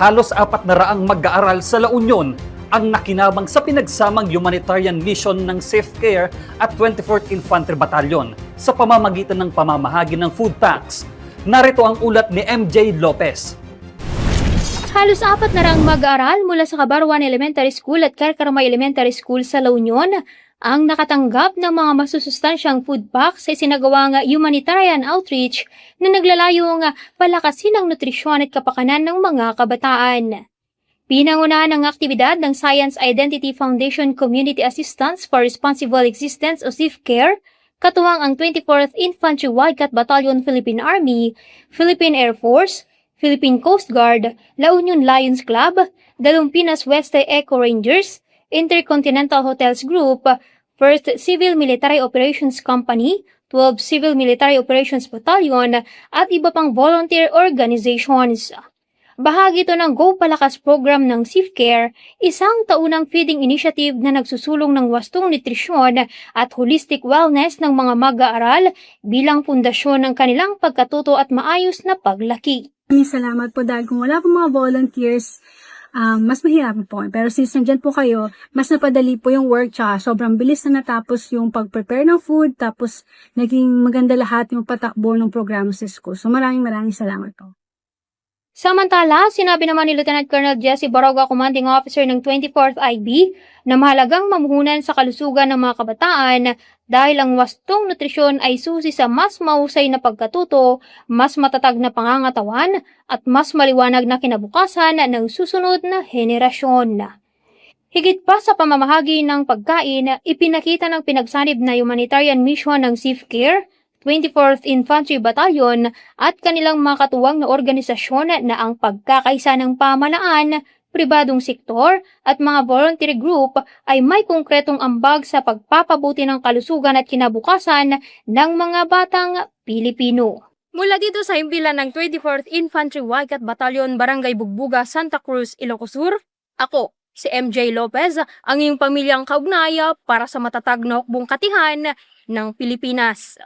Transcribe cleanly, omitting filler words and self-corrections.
Halos 400 mag-aaral sa La Union ang nakinabang sa pinagsamang humanitarian mission ng Safecare at 24th Infantry Battalion sa pamamagitan ng pamamahagi ng food packs. Narito ang ulat ni MJ Lopez. Halos 400 mag-aaral mula sa Cabarwan Elementary School at Carcarama Elementary School sa La Union ang nakatanggap ng mga masusustansyang food packs sa isinagawang humanitarian outreach na naglalayong palakasin ang nutrisyon at kapakanan ng mga kabataan. Pinangunahan ng aktibidad ng Science Identity Foundation Community Assistance for Responsible Existence o SIFCARE, katuwang ang 24th Infantry Wildcat Battalion Philippine Army, Philippine Air Force, Philippine Coast Guard, La Union Lions Club, Dalumpinas Weste Eco Rangers, Intercontinental Hotels Group, 1st Civil Military Operations Company, 12th Civil Military Operations Battalion, at iba pang volunteer organizations. Bahagi ito ng Go Palakas program ng SIFCARE, isang taunang feeding initiative na nagsusulong ng wastong nutrisyon at holistic wellness ng mga mag-aaral bilang pundasyon ng kanilang pagkatuto at maayos na paglaki. Salamat po dahil kung wala po mga volunteers, mas mahirap po. Pero since nandyan po kayo, mas napadali po yung work, tsaka sobrang bilis na natapos yung pag-prepare ng food, tapos naging maganda lahat yung patakbo ng programa sa school. So maraming salamat po. Samantala, sinabi naman ni Lieutenant Colonel Jesse Baroga, Commanding Officer ng 24th IB, na mahalagang mamuhunan sa kalusugan ng mga kabataan dahil ang wastong nutrisyon ay susi sa mas mahusay na pagkatuto, mas matatag na pangangatawan, at mas maliwanag na kinabukasan ng susunod na henerasyon. Higit pa sa pamamahagi ng pagkain, ipinakita ng pinagsanib na humanitarian mission ng SIFCARE, 24th Infantry Battalion at kanilang mga katuwang na organisasyon na ang pagkakaisa ng pamahalaan, pribadong sektor at mga voluntary group ay may konkretong ambag sa pagpapabuti ng kalusugan at kinabukasan ng mga batang Pilipino. Mula dito sa himpilan ng 24th Infantry Wildcat Battalion, Barangay Bugbuga, Santa Cruz, Ilocos Sur, ako, si MJ Lopez, ang iyong pamilyang kaugnaya para sa matatag na hukbong katihan ng Pilipinas.